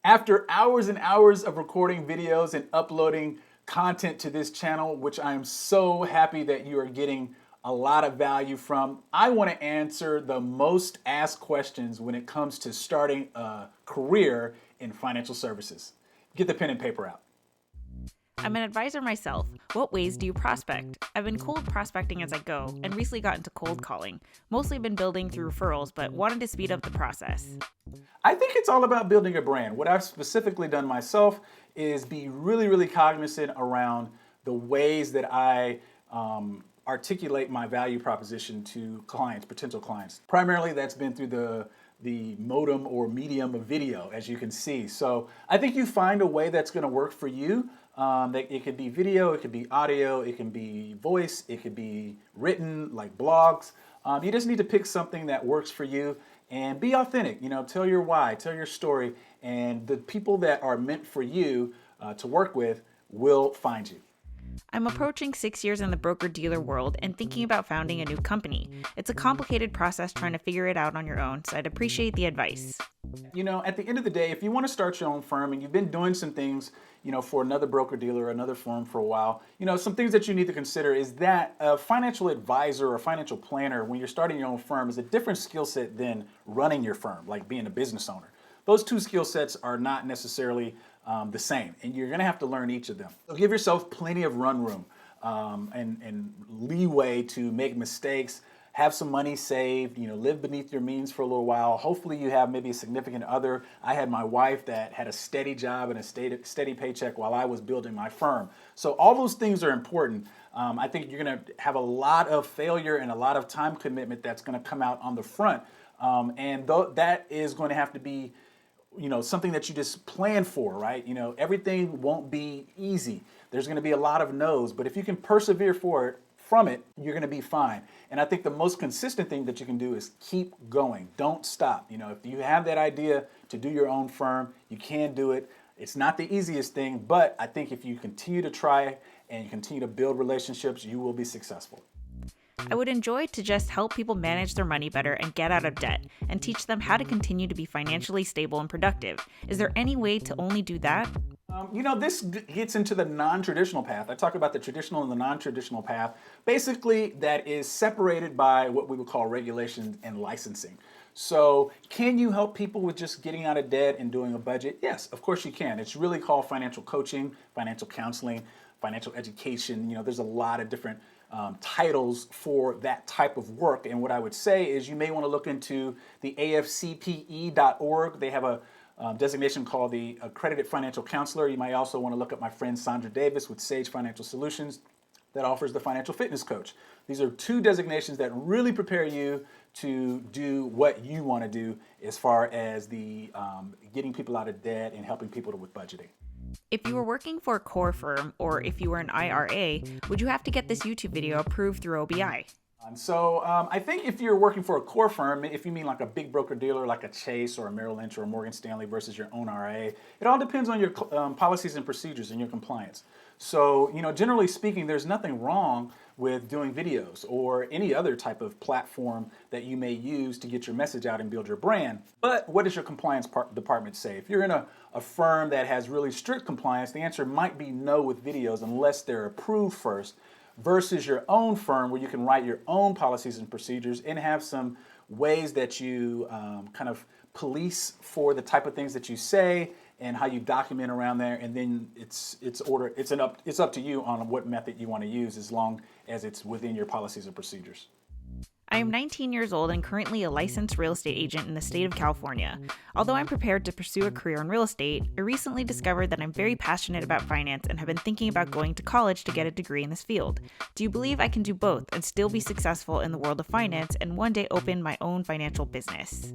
After hours and hours of recording videos and uploading content to this channel, which I am so happy that you are getting a lot of value from, I want to answer the most asked questions when it comes to starting a career in financial services. Get the pen and paper out. I'm an advisor myself. What ways do you prospect? I've been cold prospecting as I go and recently got into cold calling. Mostly been building through referrals, but wanted to speed up the process. I think it's all about building a brand. What I've specifically done myself is be really cognizant around the ways that I articulate my value proposition to clients, potential clients. Primarily, that's been through the modem or medium of video, as you can see. So I think you find a way that's going to work for you. That it could be video, it could be audio, it can be voice, it could be written, like blogs. You just need to pick something that works for you and be authentic. You know, tell your why, tell your story, and the people that are meant for you to work with will find you. I'm approaching 6 years in the broker-dealer world and thinking about founding a new company. It's a complicated process trying to figure it out on your own, so I'd appreciate the advice. You know, at the end of the day, if you want to start your own firm and you've been doing some things, you know, for another broker-dealer or another firm for a while, you know, some things that you need to consider is that a financial advisor or financial planner, when you're starting your own firm, is a different skill set than running your firm, like being a business owner. Those two skill sets are not necessarily the same, and you're going to have to learn each of them. So give yourself plenty of run room and leeway to make mistakes. Have some money saved, you know, live beneath your means for a little while. Hopefully you have maybe a significant other. I had my wife that had a steady job and a steady paycheck while I was building my firm. So all those things are important. I think you're going to have a lot of failure and a lot of time commitment that's going to come out on the front. That is going to have to be, you know, something that you just plan for, right? You know, everything won't be easy. There's going to be a lot of no's, but if you can persevere from it, you're going to be fine. And I think the most consistent thing that you can do is keep going. Don't stop. You know, if you have that idea to do your own firm, you can do it. It's not the easiest thing, but I think if you continue to try and you continue to build relationships, you will be successful. I would enjoy to just help people manage their money better and get out of debt, and teach them how to continue to be financially stable and productive. Is there any way to only do that? You know, this gets into the non-traditional path. I talk about the traditional and the non-traditional path. Basically, that is separated by what we would call regulations and licensing. So can you help people with just getting out of debt and doing a budget? Yes, of course you can. It's really called financial coaching, financial counseling, financial education. You know, there's a lot of different titles for that type of work. And what I would say is you may want to look into the afcpe.org. They have a designation called the Accredited Financial Counselor. You might also want to look at my friend Sandra Davis with Sage Financial Solutions that offers the Financial Fitness Coach. These are two designations that really prepare you to do what you want to do as far as the getting people out of debt and helping people with budgeting. If you were working for a core firm or if you were an IRA, would you have to get this YouTube video approved through OBI? So I think if you're working for a core firm, if you mean like a big broker dealer like a Chase or a Merrill Lynch or a Morgan Stanley versus your own RIA, it all depends on your policies and procedures and your compliance. So, you know, generally speaking, there's nothing wrong with doing videos or any other type of platform that you may use to get your message out and build your brand. But what does your compliance department say? If you're in a firm that has really strict compliance, the answer might be no with videos unless they're approved first, versus your own firm where you can write your own policies and procedures and have some ways that you kind of police for the type of things that you say and how you document around there, and then it's up to you on what method you want to use as long as it's within your policies and procedures. I am 19 years old and currently a licensed real estate agent in the state of California. Although I'm prepared to pursue a career in real estate, I recently discovered that I'm very passionate about finance and have been thinking about going to college to get a degree in this field. Do you believe I can do both and still be successful in the world of finance and one day open my own financial business?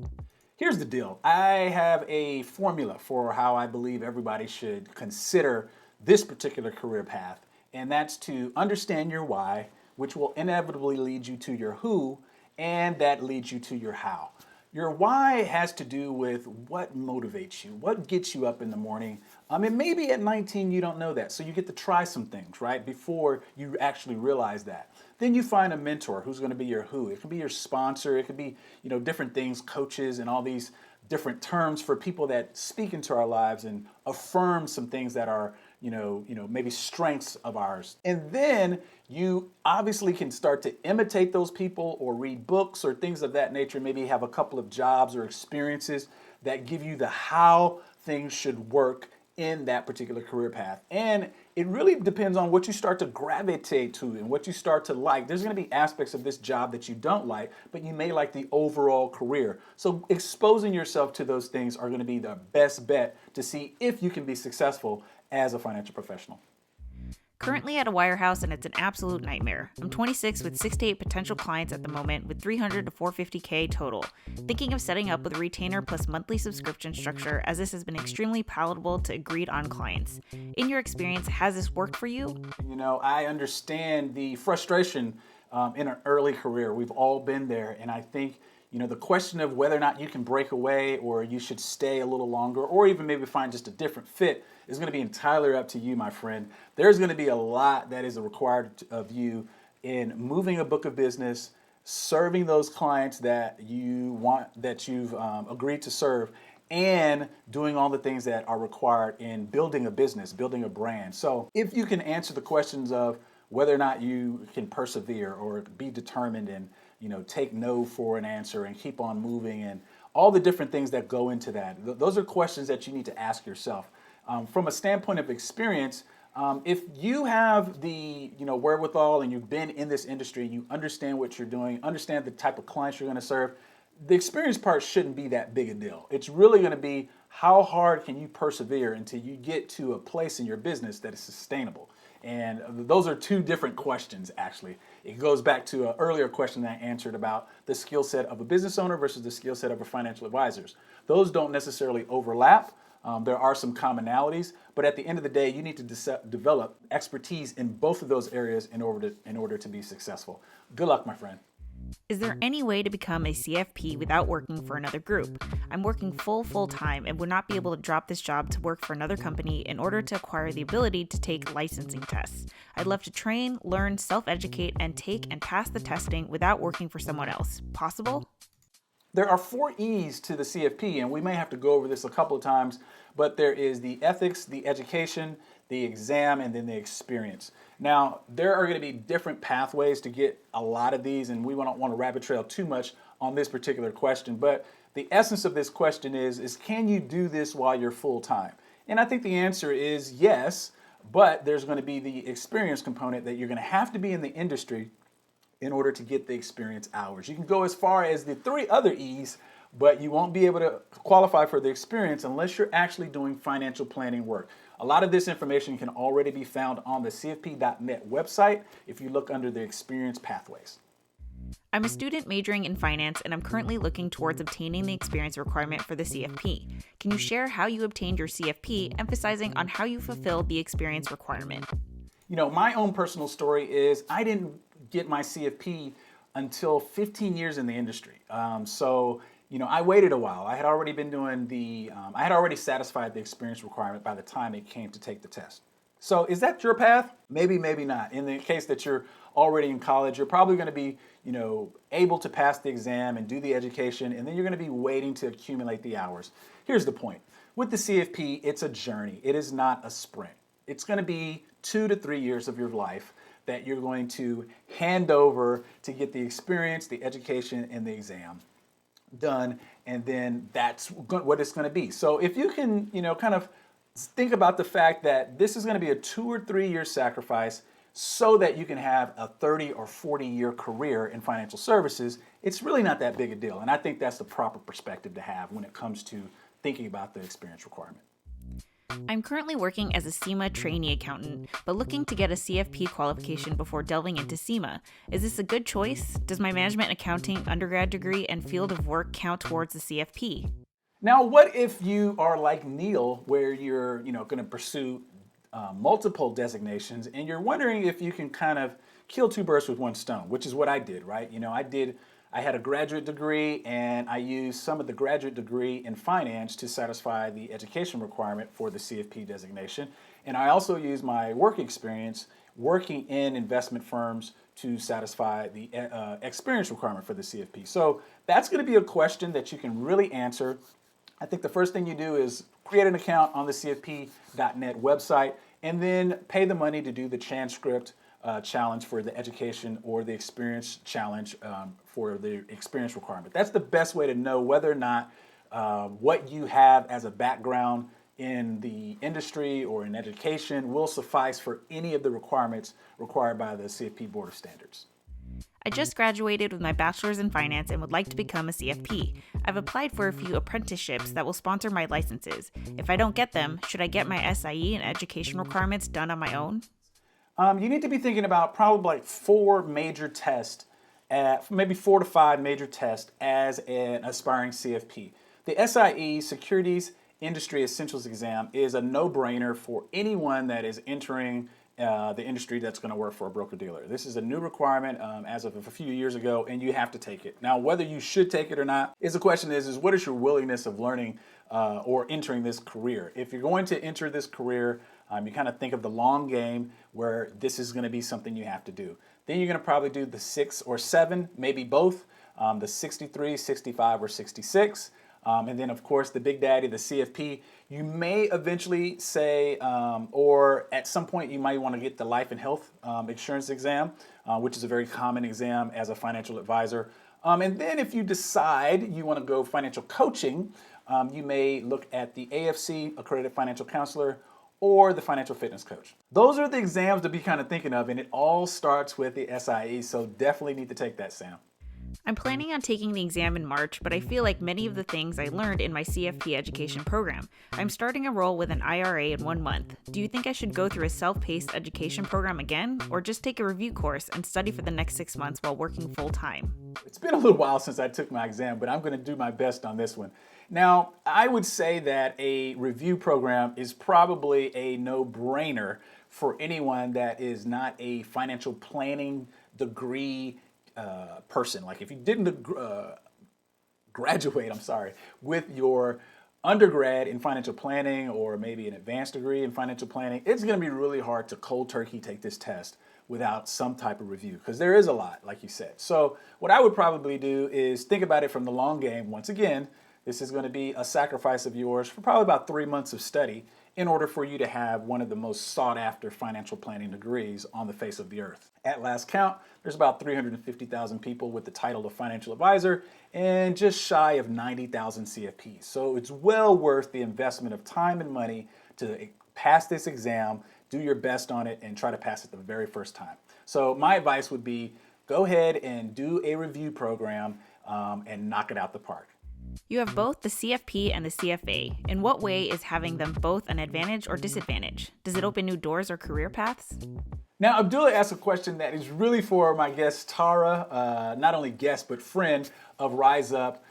Here's the deal. I have a formula for how I believe everybody should consider this particular career path, and that's to understand your why, which will inevitably lead you to your who, and that leads you to your how. Your why has to do with what motivates you, what gets you up in the morning. And maybe at 19 you don't know that, so you get to try some things, right, before you actually realize that. Then you find a mentor who's going to be your who. It could be your sponsor, it could be, you know, different things, coaches and all these different terms for people that speak into our lives and affirm some things that are, maybe strengths of ours. And then you obviously can start to imitate those people or read books or things of that nature, maybe have a couple of jobs or experiences that give you the how things should work in that particular career path. And it really depends on what you start to gravitate to and what you start to like. There's going to be aspects of this job that you don't like, but you may like the overall career. So exposing yourself to those things are going to be the best bet to see if you can be successful as a financial professional. Currently at a wirehouse, and it's an absolute nightmare. I'm 26 with 6 to 8 potential clients at the moment with 300 to 450K total. Thinking of setting up with a retainer plus monthly subscription structure, as this has been extremely palatable to agreed on clients. In your experience, has this worked for you? I understand the frustration in an early career. We've all been there. And I think, the question of whether or not you can break away or you should stay a little longer or even maybe find just a different fit is going to be entirely up to you, my friend. There's going to be a lot that is required of you in moving a book of business, serving those clients that you want, that you've agreed to serve, and doing all the things that are required in building a business, building a brand. So if you can answer the questions of whether or not you can persevere or be determined and take no for an answer and keep on moving and all the different things that go into that, those are questions that you need to ask yourself. From a standpoint of experience, if you have the wherewithal and you've been in this industry, you understand what you're doing, understand the type of clients you're going to serve, the experience part shouldn't be that big a deal. It's really going to be how hard can you persevere until you get to a place in your business that is sustainable. And those are two different questions, actually. It goes back to an earlier question that I answered about the skill set of a business owner versus the skill set of a financial advisor. Those don't necessarily overlap. There are some commonalities, but at the end of the day, you need to develop expertise in both of those areas in order to be successful. Good luck, my friend. Is there any way to become a CFP without working for another group? I'm working full time and would not be able to drop this job to work for another company in order to acquire the ability to take licensing tests. I'd love to train, learn, self-educate, and take and pass the testing without working for someone else. Possible? There are 4 E's to the CFP, and we may have to go over this a couple of times, but there is the ethics, the education, the exam, and then the experience. Now, there are going to be different pathways to get a lot of these, and we don't want to rabbit trail too much on this particular question, but the essence of this question is can you do this while you're full-time? And I think the answer is yes, but there's going to be the experience component that you're going to have to be in the industry in order to get the experience hours. You can go as far as the 3 other E's, but you won't be able to qualify for the experience unless you're actually doing financial planning work. A lot of this information can already be found on the CFP.net website if you look under the experience pathways. I'm a student majoring in finance, and I'm currently looking towards obtaining the experience requirement for the CFP. Can you share how you obtained your CFP, emphasizing on how you fulfilled the experience requirement? My own personal story is I didn't get my CFP until 15 years in the industry. I waited a while. I had already been doing I had already satisfied the experience requirement by the time it came to take the test. So is that your path? Maybe, maybe not. In the case that you're already in college, you're probably going to be, able to pass the exam and do the education, and then you're going to be waiting to accumulate the hours. Here's the point. With the CFP, it's a journey. It is not a sprint. It's going to be 2 to 3 years of your life that you're going to hand over to get the experience, the education, and the exam done, and then that's what it's going to be. So if you can, kind of think about the fact that this is going to be a 2 or 3 year sacrifice so that you can have a 30 or 40 year career in financial services, it's really not that big a deal. And I think that's the proper perspective to have when it comes to thinking about the experience requirement. I'm currently working as a CIMA trainee accountant, but looking to get a CFP qualification before delving into CIMA. Is this a good choice? Does my management accounting undergrad degree and field of work count towards the CFP? Now, what if you are like Neil, where you're, going to pursue multiple designations, and you're wondering if you can kind of kill 2 birds with 1 stone, which is what I did, right? I had a graduate degree, and I used some of the graduate degree in finance to satisfy the education requirement for the CFP designation. And I also used my work experience working in investment firms to satisfy the experience requirement for the CFP. So that's going to be a question that you can really answer I think the first thing you do is create an account on the CFP.net website and then pay the money to do the transcript challenge for the education or the experience challenge for the experience requirement. That's the best way to know whether or not what you have as a background in the industry or in education will suffice for any of the requirements required by the CFP Board of Standards. I just graduated with my bachelor's in finance and would like to become a CFP. I've applied for a few apprenticeships that will sponsor my licenses. If I don't get them, should I get my SIE and education requirements done on my own? You need to be thinking about probably like 4 major tests, maybe 4 to 5 major tests as an aspiring CFP. The SIE, Securities Industry Essentials exam, is a no-brainer for anyone that is entering the industry that's going to work for a broker-dealer. This is a new requirement as of a few years ago, and you have to take it. Now, whether you should take it or not, the question is what is your willingness of learning or entering this career? If you're going to enter this career, you kind of think of the long game where this is going to be something you have to do. Then you're going to probably do the 6 or 7, maybe both, the 63, 65, or 66. And then, of course, the big daddy, the CFP. You may eventually say, or at some point, you might want to get the life and health insurance exam, which is a very common exam as a financial advisor. And then if you decide you want to go financial coaching, you may look at the AFC, Accredited Financial Counselor, or the Financial Fitness Coach. Those are the exams to be kind of thinking of, and it all starts with the SIE, so definitely need to take that, Sam. I'm planning on taking the exam in March, but I feel like many of the things I learned in my CFP education program. I'm starting a role with an IRA in 1 month. Do you think I should go through a self-paced education program again, or just take a review course and study for the next 6 months while working full-time? It's been a little while since I took my exam, but I'm going to do my best on this one. Now, I would say that a review program is probably a no-brainer for anyone that is not a financial planning degree person. Like if you didn't graduate, with your undergrad in financial planning or maybe an advanced degree in financial planning, it's going to be really hard to cold turkey take this test without some type of review because there is a lot, like you said. So what I would probably do is think about it from the long game. Once again, this is going to be a sacrifice of yours for probably about 3 months of study in order for you to have one of the most sought after financial planning degrees on the face of the earth. At last count, there's about 350,000 people with the title of financial advisor and just shy of 90,000 CFPs. So it's well worth the investment of time and money to pass this exam, do your best on it, and try to pass it the very first time. So my advice would be go ahead and do a review program and knock it out the park. You have both the CFP and the CFA. In what way is having them both an advantage or disadvantage? Does it open new doors or career paths? Now, Abdullah asked a question that is really for my guest, Tara, not only guest, but friend of Rise Up.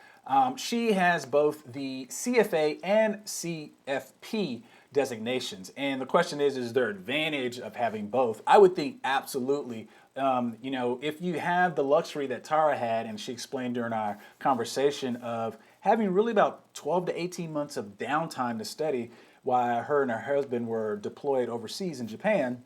She has both the CFA and CFP designations. And the question is there advantage of having both? I would think absolutely. If you have the luxury that Tara had, and she explained during our conversation of having really about 12 to 18 months of downtime to study while her and her husband were deployed overseas in Japan,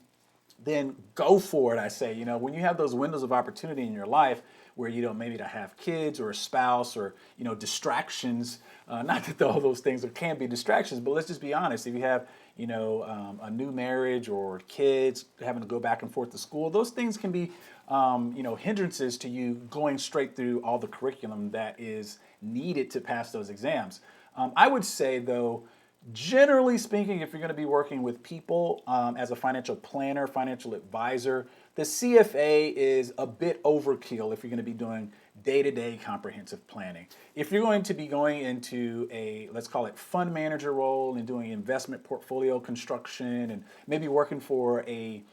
then go for it, I say. When you have those windows of opportunity in your life where you don't maybe to have kids or a spouse or, distractions, not that all those things can be distractions, but let's just be honest. If you have, a new marriage or kids having to go back and forth to school, those things can be, hindrances to you going straight through all the curriculum that is needed to pass those exams. I would say, though, generally speaking, if you're going to be working with people as a financial planner, financial advisor, the CFA is a bit overkill if you're going to be doing day-to-day comprehensive planning. If you're going to be going into a, let's call it fund manager role and doing investment portfolio construction and maybe working for a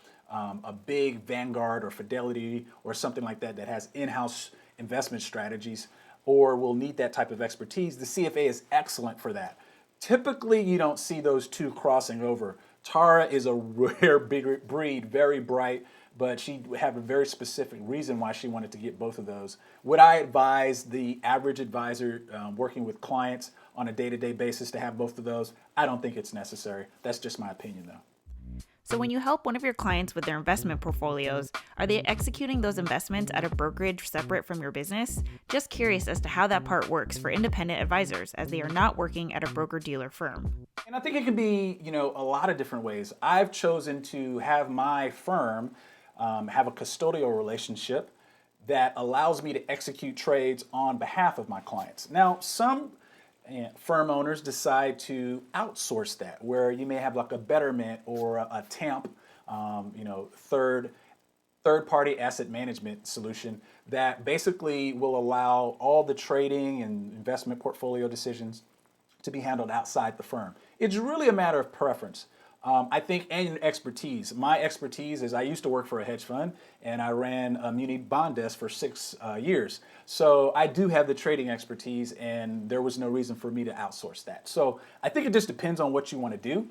big Vanguard or Fidelity or something like that that has in-house investment strategies or will need that type of expertise, the CFA is excellent for that. Typically, you don't see those two crossing over. Tara is a rare breed, very bright, but she have a very specific reason why she wanted to get both of those. Would I advise the average advisor working with clients on a day-to-day basis to have both of those? I don't think it's necessary. That's just my opinion, though. So when you help one of your clients with their investment portfolios, are they executing those investments at a brokerage separate from your business? Just curious as to how that part works for independent advisors, as they are not working at a broker-dealer firm. And I think it can be, a lot of different ways. I've chosen to have my firm have a custodial relationship that allows me to execute trades on behalf of my clients. Now, some firm owners decide to outsource that, where you may have like a Betterment or a TAMP, third party asset management solution that basically will allow all the trading and investment portfolio decisions to be handled outside the firm. It's really a matter of preference. I think, and expertise. My expertise is I used to work for a hedge fund and I ran a muni bond desk for 6 years. So I do have the trading expertise and there was no reason for me to outsource that. So I think it just depends on what you want to do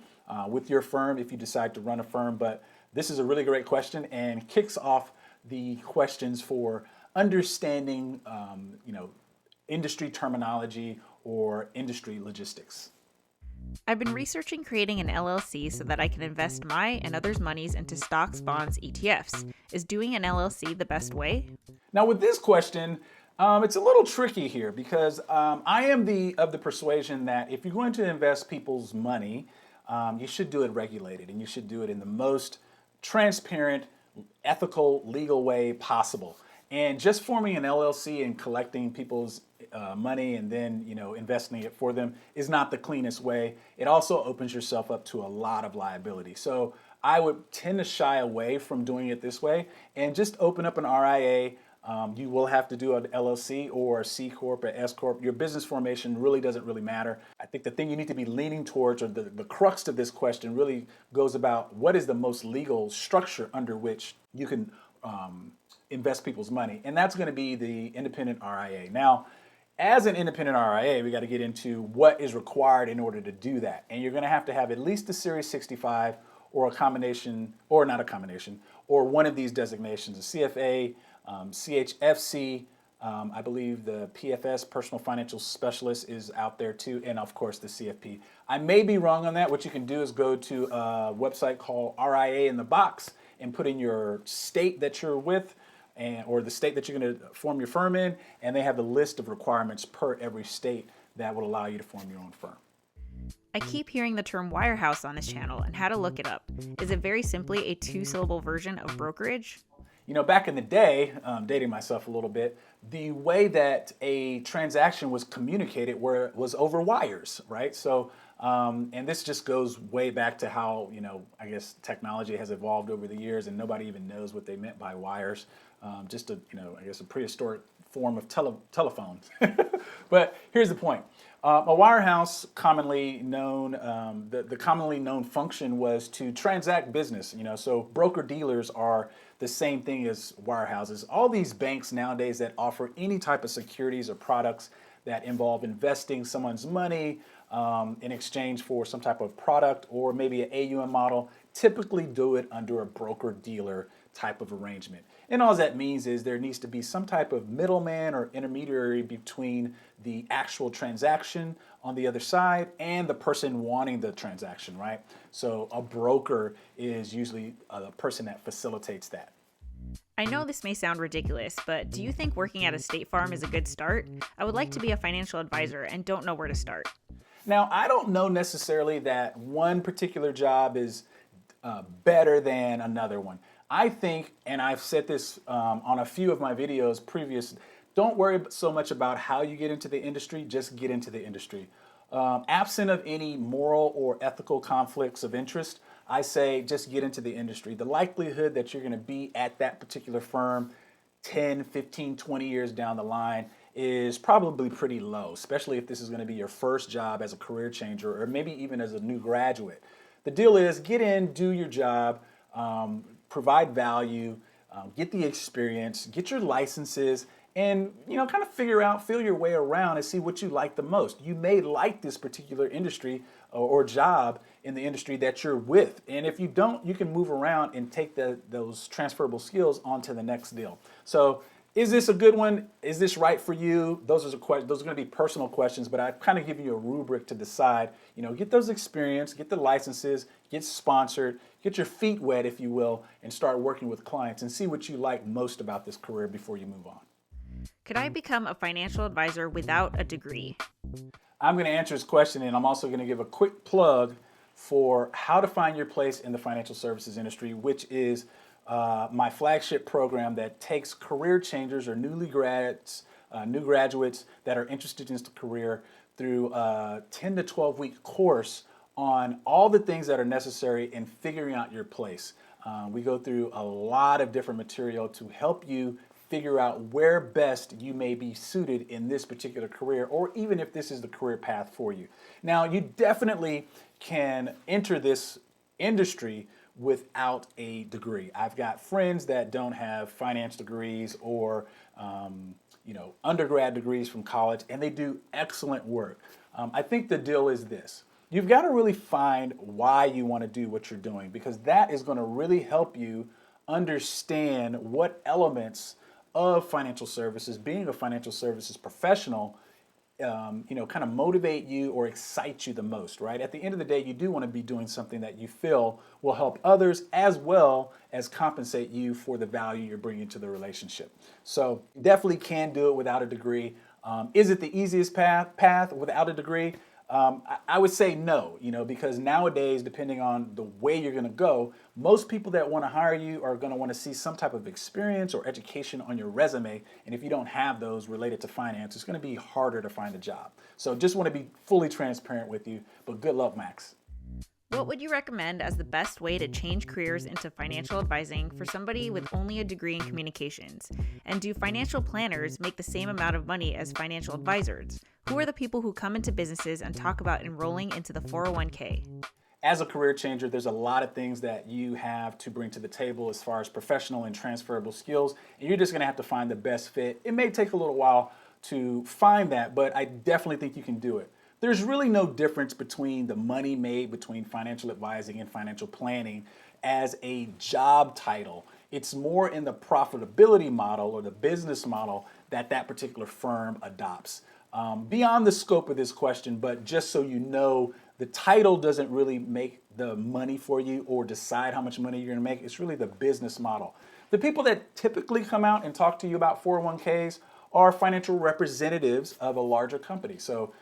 with your firm if you decide to run a firm. But this is a really great question and kicks off the questions for understanding, industry terminology or industry logistics. I've been researching creating an LLC so that I can invest my and others' monies into stocks, bonds, ETFs. Is doing an LLC the best way? Now, with this question, it's a little tricky here because I am of the persuasion that if you're going to invest people's money, you should do it regulated and you should do it in the most transparent, ethical, legal way possible. And just forming an LLC and collecting people's money and then investing it for them is not the cleanest way. It also opens yourself up to a lot of liability. So I would tend to shy away from doing it this way and just open up an RIA. You will have to do an LLC or a C Corp or S Corp. Your business formation really doesn't really matter. I think the thing you need to be leaning towards, or the crux to this question really goes about what is the most legal structure under which you can invest people's money. And that's going to be the independent RIA. Now, as an independent RIA, we got to get into what is required in order to do that. And you're going to have at least a Series 65 or a combination, or not a combination, or one of these designations, a CFA, CHFC, I believe the PFS, Personal Financial Specialist, is out there too, and of course the CFP. I may be wrong on that. What you can do is go to a website called RIA in the Box and put in your state that you're with, or the state that you're going to form your firm in, and they have a list of requirements per every state that would allow you to form your own firm. I keep hearing the term Wirehouse on this channel and had to look it up. Is it very simply a two-syllable version of brokerage? Back in the day, dating myself a little bit, the way that a transaction was communicated was over wires, right? So, and this just goes way back to how, I guess technology has evolved over the years and nobody even knows what they meant by wires. Just I guess a prehistoric form of telephones. But here's the point. A wirehouse, commonly known, the commonly known function was to transact business. So broker dealers are the same thing as wirehouses. All these banks nowadays that offer any type of securities or products that involve investing someone's money in exchange for some type of product or maybe an AUM model, typically do it under a broker dealer type of arrangement. And all that means is there needs to be some type of middleman or intermediary between the actual transaction on the other side and the person wanting the transaction, right? So a broker is usually the person that facilitates that. I know this may sound ridiculous, but do you think working at a state farm is a good start? I would like to be a financial advisor and don't know where to start. Now, I don't know necessarily that one particular job is better than another one. I think, and I've said this on a few of my videos previous, don't worry so much about how you get into the industry, just get into the industry. Absent of any moral or ethical conflicts of interest, I say just get into the industry. The likelihood that you're going to be at that particular firm 10, 15, 20 years down the line is probably pretty low, especially if this is going to be your first job as a career changer or maybe even as a new graduate. The deal is get in, do your job, provide value, get the experience, get your licenses, and kind of feel your way around and see what you like the most. You may like this particular industry or job in the industry that you're with, and if you don't, you can move around and take those transferable skills onto the next deal. So Is this a good one? Is this right for you? Those are those are going to be personal questions, but I kind of give you a rubric to decide. Get those experience, get the licenses, get sponsored, get your feet wet, if you will, and start working with clients and see what you like most about this career before you move on. Could I become a financial advisor without a degree? I'm going to answer this question, and I'm also going to give a quick plug for how to find your place in the financial services industry, which is my flagship program that takes career changers or new graduates that are interested in this career through a 10 to 12 week course on all the things that are necessary in figuring out your place. We go through a lot of different material to help you figure out where best you may be suited in this particular career, or even if this is the career path for you. Now, you definitely can enter this industry without a degree. I've got friends that don't have finance degrees or undergrad degrees from college, and they do excellent work. I think the deal is this. You've got to really find why you want to do what you're doing, because that is going to really help you understand what elements of financial services, being a financial services professional, kind of motivate you or excite you the most, right? At the end of the day, you do want to be doing something that you feel will help others as well as compensate you for the value you're bringing to the relationship. So definitely can do it without a degree. Is it the easiest path without a degree? I would say no, because nowadays, depending on the way you're going to go, most people that want to hire you are going to want to see some type of experience or education on your resume. And if you don't have those related to finance, it's going to be harder to find a job. So just want to be fully transparent with you, but good luck, Max. What would you recommend as the best way to change careers into financial advising for somebody with only a degree in communications? And do financial planners make the same amount of money as financial advisors? Who are the people who come into businesses and talk about enrolling into the 401k? As a career changer, there's a lot of things that you have to bring to the table as far as professional and transferable skills, and you're just going to have to find the best fit. It may take a little while to find that, but I definitely think you can do it. There's really no difference between the money made between financial advising and financial planning as a job title. It's more in the profitability model or the business model that particular firm adopts. Beyond the scope of this question, but just so you know, the title doesn't really make the money for you or decide how much money you're going to make. It's really the business model. The people that typically come out and talk to you about 401ks are financial representatives of a larger company. So,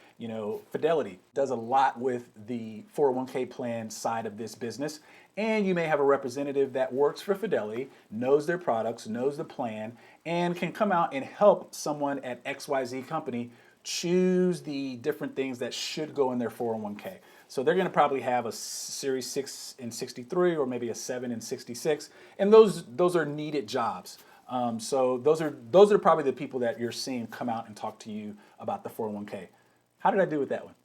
Fidelity does a lot with the 401k plan side of this business. And you may have a representative that works for Fidelity, knows their products, knows the plan, and can come out and help someone at XYZ company choose the different things that should go in their 401k. So they're going to probably have a Series 6 and 63 or maybe a 7 and 66. And those are needed jobs. So those are probably the people that you're seeing come out and talk to you about the 401k. How did I do with that one?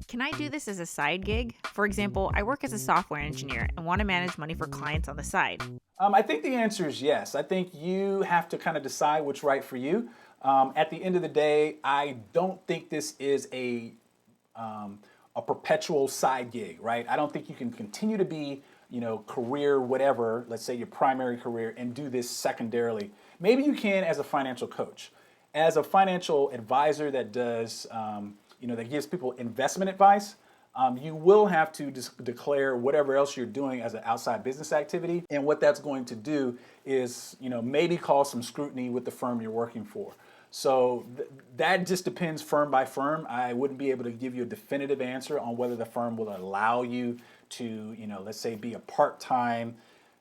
Can I do this as a side gig? For example, I work as a software engineer and want to manage money for clients on the side. I think the answer is yes. I think you have to kind of decide what's right for you. At the end of the day, I don't think this is a perpetual side gig, right? I don't think you can continue to be, career whatever, let's say your primary career, and do this secondarily. Maybe you can as a financial coach, as a financial advisor that does, that gives people investment advice. You will have to declare whatever else you're doing as an outside business activity. And what that's going to do is, maybe cause some scrutiny with the firm you're working for. So that just depends firm by firm. I wouldn't be able to give you a definitive answer on whether the firm will allow you to, let's say, be a part-time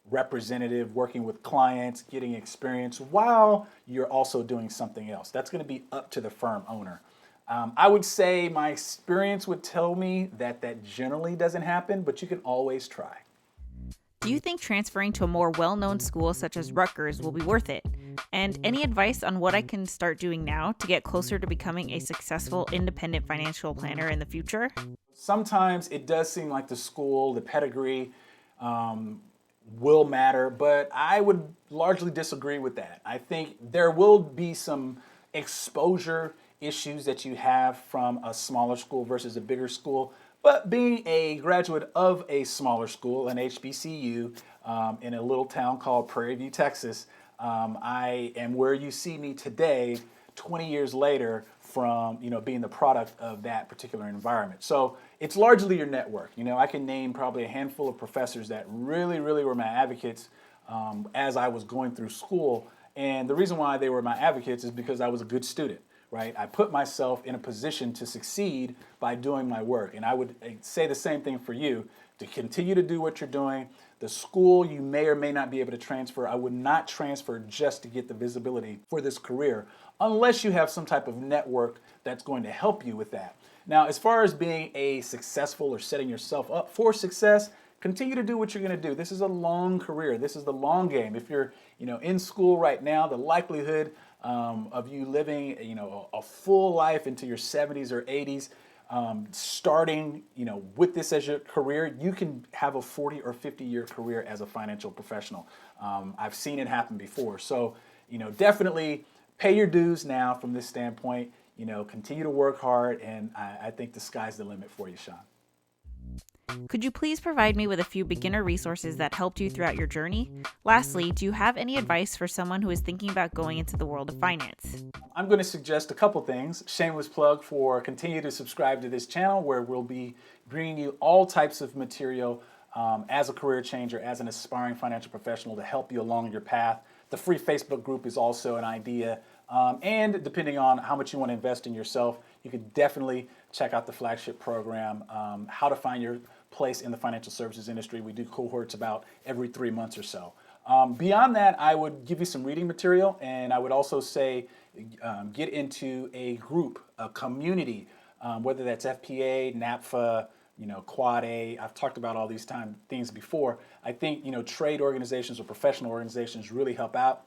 representative working with clients, getting experience while you're also doing something else. That's going to be up to the firm owner. I would say my experience would tell me that generally doesn't happen, but you can always try. Do you think transferring to a more well-known school such as Rutgers will be worth it? And any advice on what I can start doing now to get closer to becoming a successful independent financial planner in the future? Sometimes it does seem like the school, the pedigree, will matter, but I would largely disagree with that. I think there will be some exposure issues that you have from a smaller school versus a bigger school. But being a graduate of a smaller school, an HBCU, in a little town called Prairie View, Texas, I am where you see me today, 20 years later, from being the product of that particular environment. So it's largely your network. I can name probably a handful of professors that really, really were my advocates as I was going through school. And the reason why they were my advocates is because I was a good student, right? I put myself in a position to succeed by doing my work. And I would say the same thing for you, to continue to do what you're doing. The school you may or may not be able to transfer. I would not transfer just to get the visibility for this career unless you have some type of network that's going to help you with that. Now, as far as being a successful or setting yourself up for success, continue to do what you're going to do. This is a long career. This is the long game. If you're, in school right now, the likelihood of you living, a full life into your 70s or 80s, starting, with this as your career, you can have a 40 or 50-year career as a financial professional. I've seen it happen before. So, definitely pay your dues now from this standpoint. Continue to work hard, and I think the sky's the limit for you, Sean. Could you please provide me with a few beginner resources that helped you throughout your journey? Lastly, do you have any advice for someone who is thinking about going into the world of finance? I'm going to suggest a couple things. Shameless plug for continue to subscribe to this channel, where we'll be bringing you all types of material as a career changer, as an aspiring financial professional, to help you along your path. The free Facebook group is also an idea. And depending on how much you want to invest in yourself, you could definitely check out the flagship program, How to Find Your Place in the Financial Services Industry. We do cohorts about every 3 months or so. Beyond that, I would give you some reading material, and I would also say get into a group, a community, whether that's FPA, NAPFA, Quad A. I've talked about all these things before. I think, trade organizations or professional organizations really help out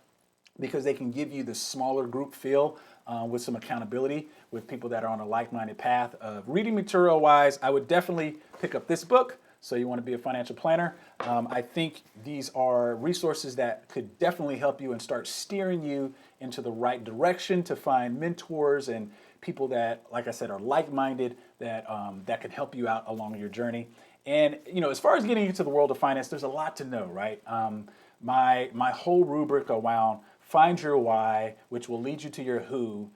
because they can give you the smaller group feel with some accountability with people that are on a like-minded path. Reading material-wise, I would definitely pick up this book. So you want to be a financial planner. I think these are resources that could definitely help you and start steering you into the right direction to find mentors and people that, like I said, are like-minded, that can help you out along your journey. And as far as getting into the world of finance, there's a lot to know, right? My whole rubric around find your why, which will lead you to your who,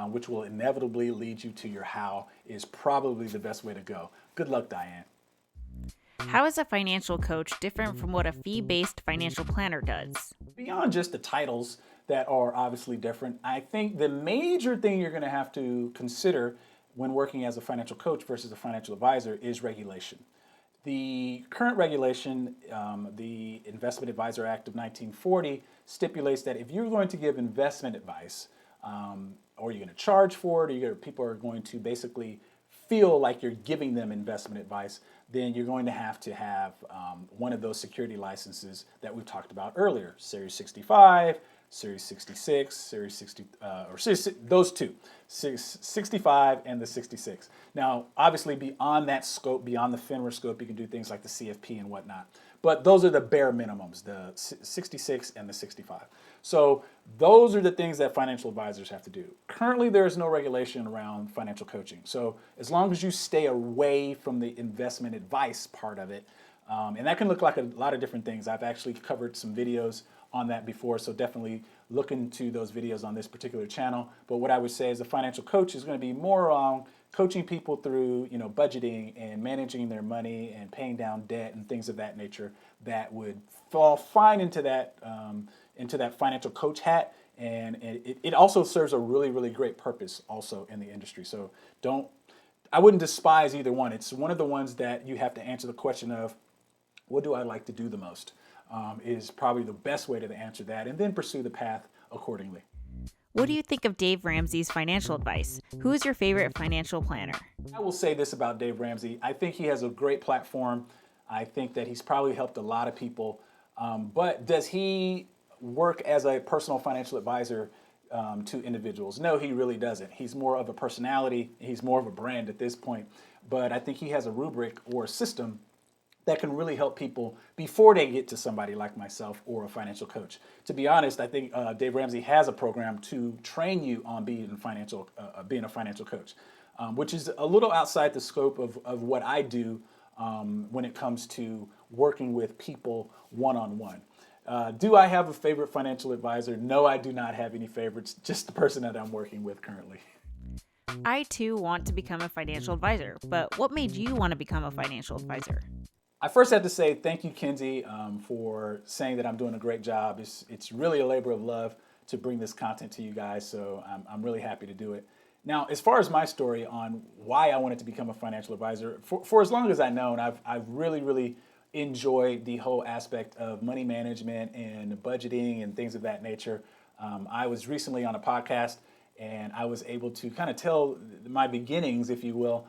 which will inevitably lead you to your how, is probably the best way to go. Good luck, Diane. How is a financial coach different from what a fee-based financial planner does? Beyond just the titles that are obviously different, I think the major thing you're going to have to consider when working as a financial coach versus a financial advisor is regulation. The current regulation, the Investment Advisor Act of 1940, stipulates that if you're going to give investment advice, or you're going to charge for it, or people are going to basically feel like you're giving them investment advice, then you're going to have one of those security licenses that we talked about earlier, Series 65, Series 66, Series 60, or Series, those two, 65 and the 66. Now, obviously, beyond that scope, beyond the FINRA scope, you can do things like the CFP and whatnot. But those are the bare minimums, the 66 and the 65. So those are the things that financial advisors have to do. Currently, there is no regulation around financial coaching. So as long as you stay away from the investment advice part of it, and that can look like a lot of different things. I've actually covered some videos on that before, so definitely look into those videos on this particular channel. But what I would say as a financial coach is going to be more on coaching people through, budgeting and managing their money and paying down debt and things of that nature that would fall fine into that financial coach hat. And it also serves a really, really great purpose also in the industry. So I wouldn't despise either one. It's one of the ones that you have to answer the question of, what do I like to do the most? Is probably the best way to answer that, and then pursue the path accordingly. What do you think of Dave Ramsey's financial advice? Who is your favorite financial planner? I will say this about Dave Ramsey. I think he has a great platform. I think that he's probably helped a lot of people. But does he work as a personal financial advisor to individuals? No, he really doesn't. He's more of a personality. He's more of a brand at this point. But I think he has a rubric or a system that can really help people before they get to somebody like myself or a financial coach. To be honest, I think Dave Ramsey has a program to train you on being a financial coach, which is a little outside the scope of what I do when it comes to working with people one-on-one. Do I have a favorite financial advisor? No, I do not have any favorites, just the person that I'm working with currently. I too want to become a financial advisor, but what made you want to become a financial advisor? I first have to say thank you, Kenzie, for saying that I'm doing a great job. It's really a labor of love to bring this content to you guys, so I'm really happy to do it. Now, as far as my story on why I wanted to become a financial advisor, for as long as I've known, I've really enjoyed the whole aspect of money management and budgeting and things of that nature. I was recently on a podcast and I was able to kind of tell my beginnings, if you will.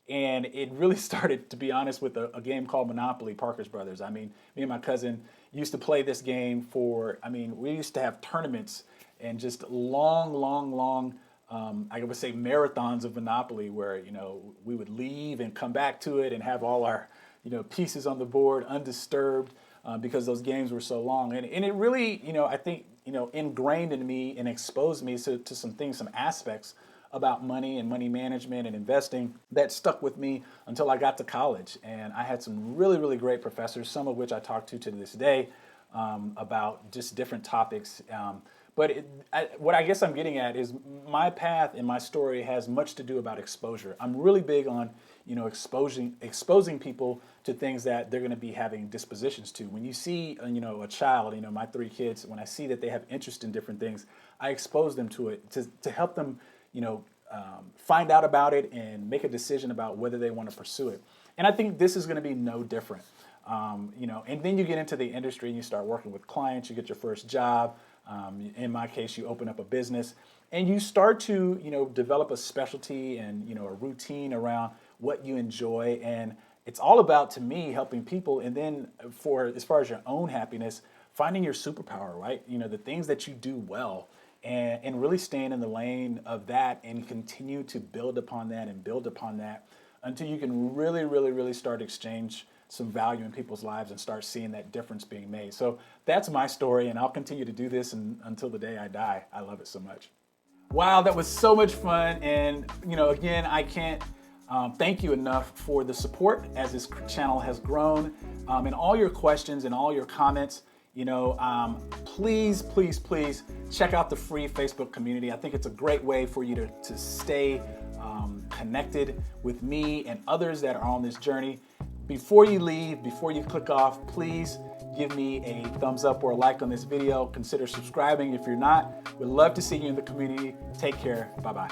And it really started, to be honest, with a game called Monopoly, Parker's Brothers. I mean, me and my cousin used to play this game we used to have tournaments and just long, I would say marathons of Monopoly where, we would leave and come back to it and have all our, pieces on the board undisturbed because those games were so long. And it really, I think, ingrained in me and exposed me to some things, some aspects about money and money management and investing that stuck with me until I got to college. And I had some really great professors, some of which I talk to this day about just different topics. What I guess I'm getting at is my path and my story has much to do about exposure. I'm really big on, exposing people to things that they're going to be having dispositions to. When you see, a child, my 3 kids, when I see that they have interest in different things, I expose them to it to help them, find out about it and make a decision about whether they want to pursue it. And I think this is going to be no different. And then you get into the industry and you start working with clients, you get your first job. In my case, you open up a business and you start to, develop a specialty and, a routine around what you enjoy. And it's all about, to me, helping people. And then as far as your own happiness, finding your superpower, right? The things that you do well and really staying in the lane of that and continue to build upon that until you can really start to exchange some value in people's lives and start seeing that difference being made. So that's my story, and I'll continue to do this until the day I die. I love it so much. Wow, that was so much fun. And, again, I can't thank you enough for the support as this channel has grown and all your questions and all your comments. Please check out the free Facebook community. I think it's a great way for you to stay connected with me and others that are on this journey. Before you leave, before you click off, please give me a thumbs up or a like on this video. Consider subscribing if you're not. We'd love to see you in the community. Take care. Bye-bye.